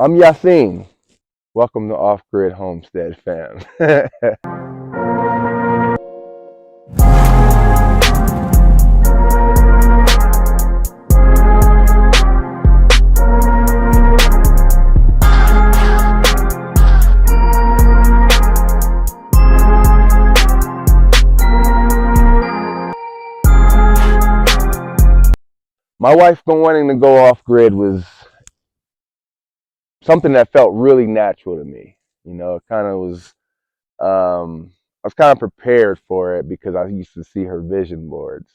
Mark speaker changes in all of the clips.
Speaker 1: I'm Yassine. Welcome to Offgrid Homestead, fam. My wife been wanting to go off grid was something that felt really natural to me. It kind of was. I was kind of prepared for it because I used to see her vision boards.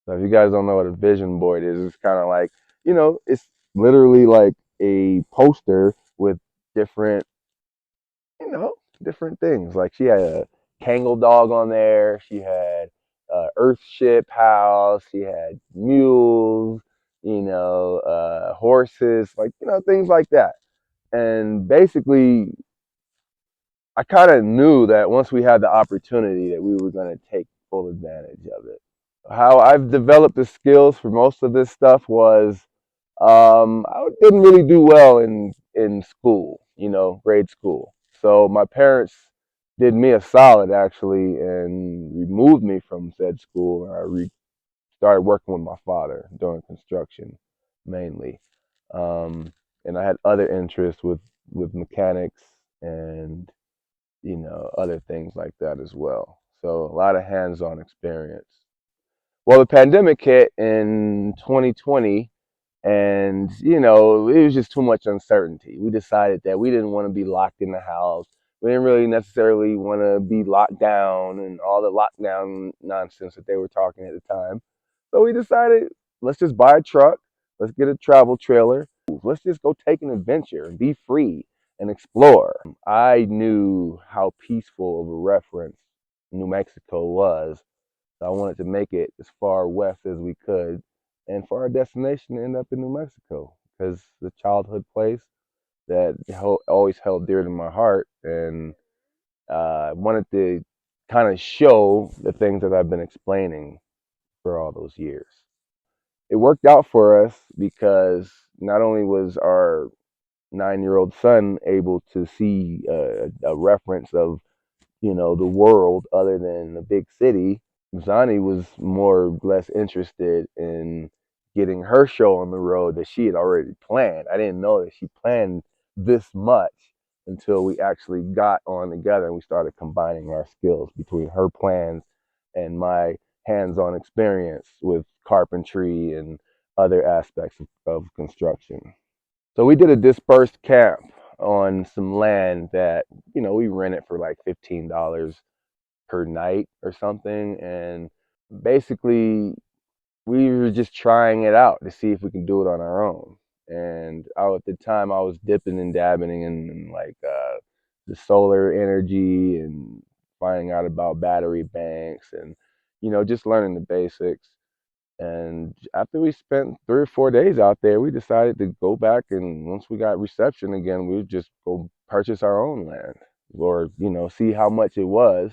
Speaker 1: So if you guys don't know what a vision board is, it's kind of like, it's literally like a poster with different, you know, different things. Like she had a Kangal dog on there. She had Earthship house. She had mules, horses, like, things like that. And basically, I kind of knew that once we had the opportunity that we were going to take full advantage of it. How I've developed the skills for most of this stuff was I didn't really do well in school, grade school. So my parents did me a solid actually and removed me from said school. And started working with my father doing construction mainly, and I had other interests with mechanics and other things like that as well. So a lot of hands-on experience. Well, the pandemic hit in 2020, and it was just too much uncertainty. We decided that we didn't want to be locked in the house. We didn't really necessarily want to be locked down and all the lockdown nonsense that they were talking at the time. So we decided, let's just buy a truck, let's get a travel trailer, let's just go take an adventure and be free and explore. I knew how peaceful of a reference New Mexico was, so I wanted to make it as far west as we could, and for our destination to end up in New Mexico, because the childhood place that always held dear to my heart, and I wanted to kind of show the things that I've been explaining for all those years. It worked out for us because not only was our 9-year-old son able to see a reference of the world other than the big city. Zani was more or less interested in getting her show on the road that she had already planned. I didn't know that she planned this much until we actually got on together and we started combining our skills between her plans and my hands-on experience with carpentry and other aspects of construction. So we did a dispersed camp on some land that, we rented for like $15 per night or something. And basically, we were just trying it out to see if we can do it on our own. And at the time, I was dipping and dabbing in like the solar energy and finding out about battery banks and, just learning the basics. And after we spent 3 or 4 days out there, we decided to go back. And once we got reception again, we would just go purchase our own land or, see how much it was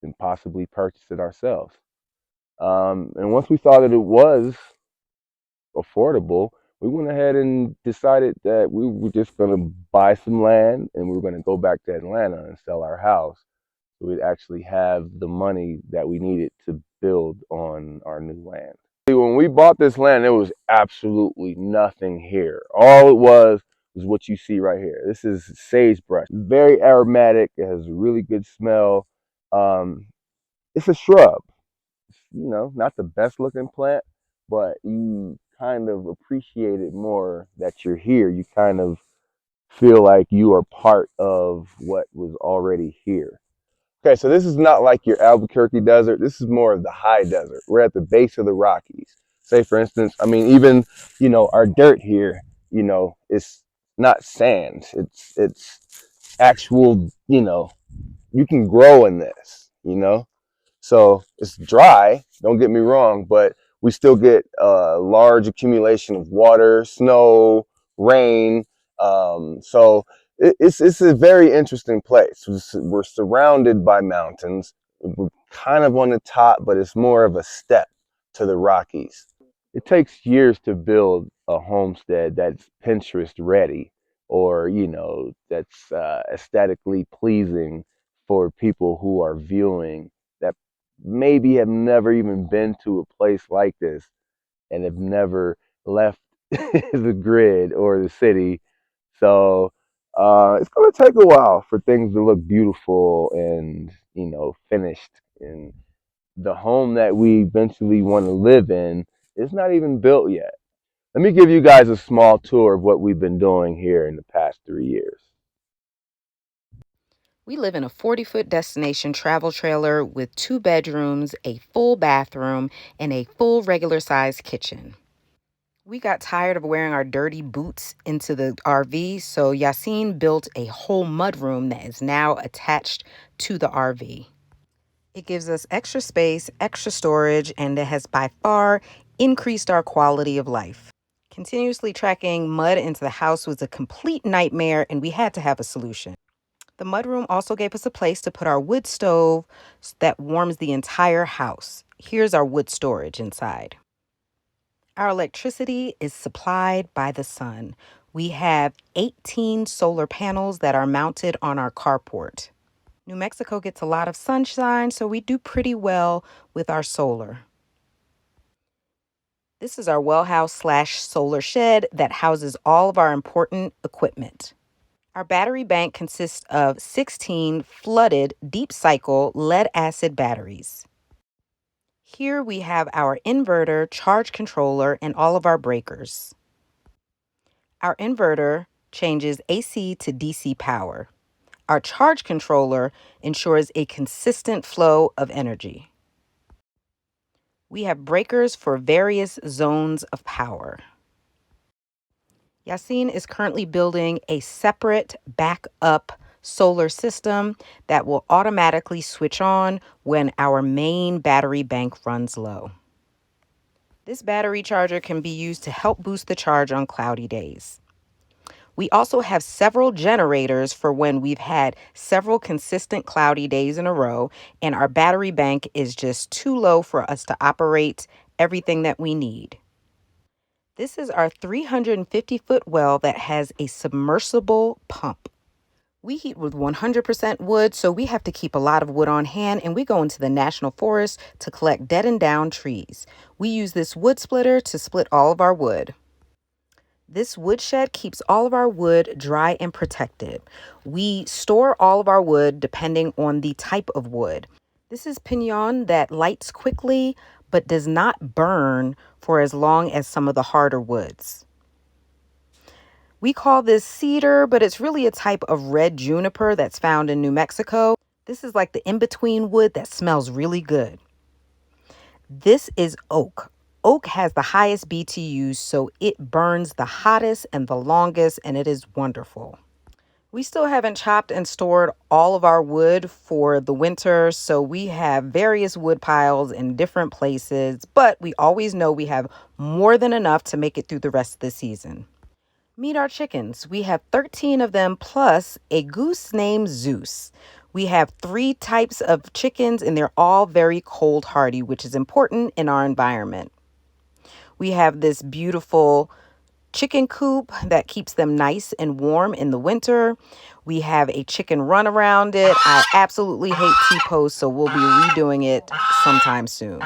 Speaker 1: and possibly purchase it ourselves. And once we saw that it was affordable, we went ahead and decided that we were just going to buy some land and we were going to go back to Atlanta and sell our house. So we'd actually have the money that we needed to build on our new land. When we bought this land, there was absolutely nothing here. All it was what you see right here. This is sagebrush. It's very aromatic. It has a really good smell. It's a shrub. Not the best looking plant, but you kind of appreciate it more that you're here. You kind of feel like you are part of what was already here. Okay, so this is not like your Albuquerque desert. This is more of the high desert. We're at the base of the Rockies. Say, for instance, I mean, even, our dirt here, it's not sand. It's actual, you can grow in this, So it's dry, don't get me wrong, but we still get a large accumulation of water, snow, rain. So it's a very interesting place. We're surrounded by mountains. We're kind of on the top, but it's more of a step to the Rockies. It takes years to build a homestead that's Pinterest ready. or, that's aesthetically pleasing for people who are viewing that maybe have never even been to a place like this and have never left the grid or the city. So it's going to take a while for things to look beautiful and, finished. And the home that we eventually want to live in is not even built yet. Let me give you guys a small tour of what we've been doing here in the past 3 years.
Speaker 2: We live in a 40-foot destination travel trailer with 2 bedrooms, a full bathroom, and a full regular-sized kitchen. We got tired of wearing our dirty boots into the RV, so Yassine built a whole mudroom that is now attached to the RV. It gives us extra space, extra storage, and it has by far increased our quality of life. Continuously tracking mud into the house was a complete nightmare, and we had to have a solution. The mudroom also gave us a place to put our wood stove that warms the entire house. Here's our wood storage inside. Our electricity is supplied by the sun. We have 18 solar panels that are mounted on our carport. New Mexico gets a lot of sunshine, so we do pretty well with our solar. This is our well house/solar shed that houses all of our important equipment. Our battery bank consists of 16 flooded deep cycle lead acid batteries. Here we have our inverter, charge controller, and all of our breakers. Our inverter changes AC to DC power. Our charge controller ensures a consistent flow of energy. We have breakers for various zones of power. Yassine is currently building a separate backup solar system that will automatically switch on when our main battery bank runs low. This battery charger can be used to help boost the charge on cloudy days. We also have several generators for when we've had several consistent cloudy days in a row and our battery bank is just too low for us to operate everything that we need. This is our 350-foot well that has a submersible pump. We heat with 100% wood, so we have to keep a lot of wood on hand, and we go into the national forest to collect dead and down trees. We use this wood splitter to split all of our wood. This woodshed keeps all of our wood dry and protected. We store all of our wood depending on the type of wood. This is pinon that lights quickly but does not burn for as long as some of the harder woods. We call this cedar, but it's really a type of red juniper that's found in New Mexico. This is like the in-between wood that smells really good. This is oak. Oak has the highest BTUs, so it burns the hottest and the longest, and it is wonderful. We still haven't chopped and stored all of our wood for the winter, so we have various wood piles in different places, but we always know we have more than enough to make it through the rest of the season. Meet our chickens. We have 13 of them plus a goose named Zeus. We have 3 types of chickens and they're all very cold hardy, which is important in our environment. We have this beautiful chicken coop that keeps them nice and warm in the winter. We have a chicken run around it. I absolutely hate T-posts, so we'll be redoing it sometime soon.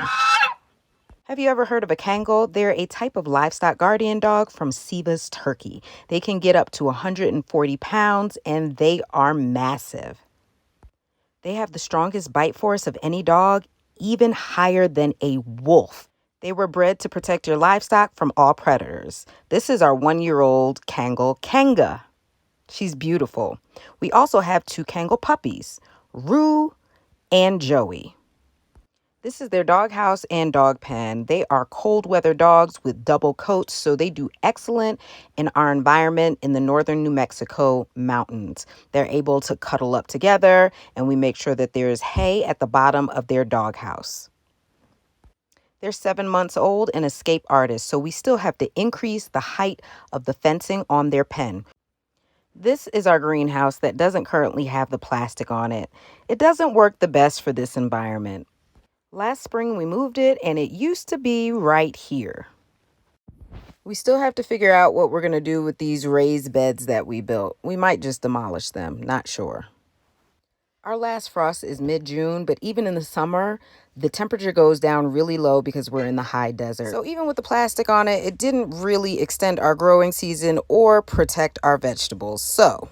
Speaker 2: Have you ever heard of a Kangal? They're a type of livestock guardian dog from Seba's Turkey. They can get up to 140 pounds and they are massive. They have the strongest bite force of any dog, even higher than a wolf. They were bred to protect your livestock from all predators. This is our 1-year-old Kangal, Kanga. She's beautiful. We also have 2 Kangal puppies, Rue and Joey. This is their doghouse and dog pen. They are cold weather dogs with double coats, so they do excellent in our environment in the northern New Mexico mountains. They're able to cuddle up together, and we make sure that there is hay at the bottom of their doghouse. They're 7 months old and escape artists, so we still have to increase the height of the fencing on their pen. This is our greenhouse that doesn't currently have the plastic on it. It doesn't work the best for this environment. Last spring we moved it and it used to be right here. We still have to figure out what we're going to do with these raised beds that we built. We might just demolish them, not sure. Our last frost is mid-June, but even in the summer, the temperature goes down really low because we're in the high desert. So even with the plastic on it, it didn't really extend our growing season or protect our vegetables. So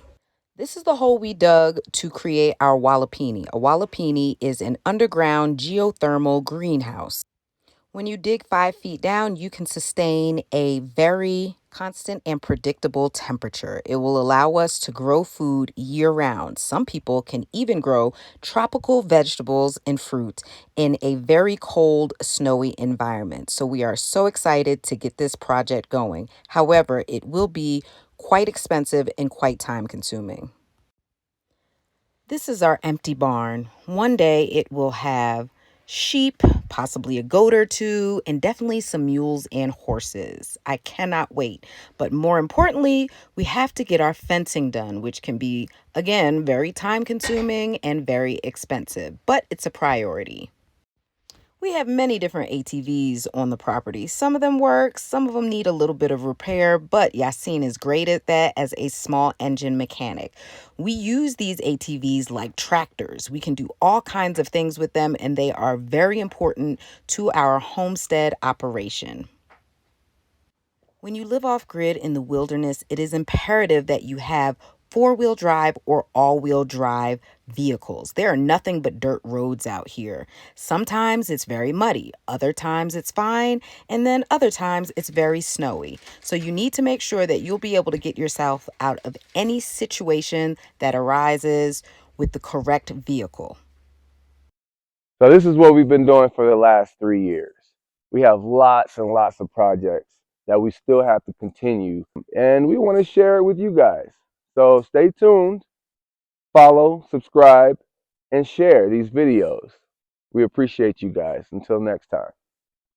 Speaker 2: this is the hole we dug to create our walipini. A walipini is an underground geothermal greenhouse. When you dig 5 feet down, you can sustain a very constant and predictable temperature. It will allow us to grow food year round. Some people can even grow tropical vegetables and fruit in a very cold, snowy environment. So we are so excited to get this project going. However, it will be quite expensive and quite time consuming. This is our empty barn. One day it will have sheep, possibly a goat or two, and definitely some mules and horses. I cannot wait. But more importantly, we have to get our fencing done, which can be, again, very time consuming and very expensive, but it's a priority. We have many different ATVs on the property. Some of them work, some of them need a little bit of repair, but Yasin is great at that as a small engine mechanic. We use these ATVs like tractors. We can do all kinds of things with them, and they are very important to our homestead operation. When you live off grid in the wilderness, it is imperative that you have four-wheel drive or all-wheel drive vehicles. There are nothing but dirt roads out here. Sometimes it's very muddy, other times it's fine, and then other times it's very snowy. So you need to make sure that you'll be able to get yourself out of any situation that arises with the correct vehicle.
Speaker 1: So this is what we've been doing for the last 3 years. We have lots and lots of projects that we still have to continue, and we want to share it with you guys. So stay tuned, follow, subscribe, and share these videos. We appreciate you guys. Until next time.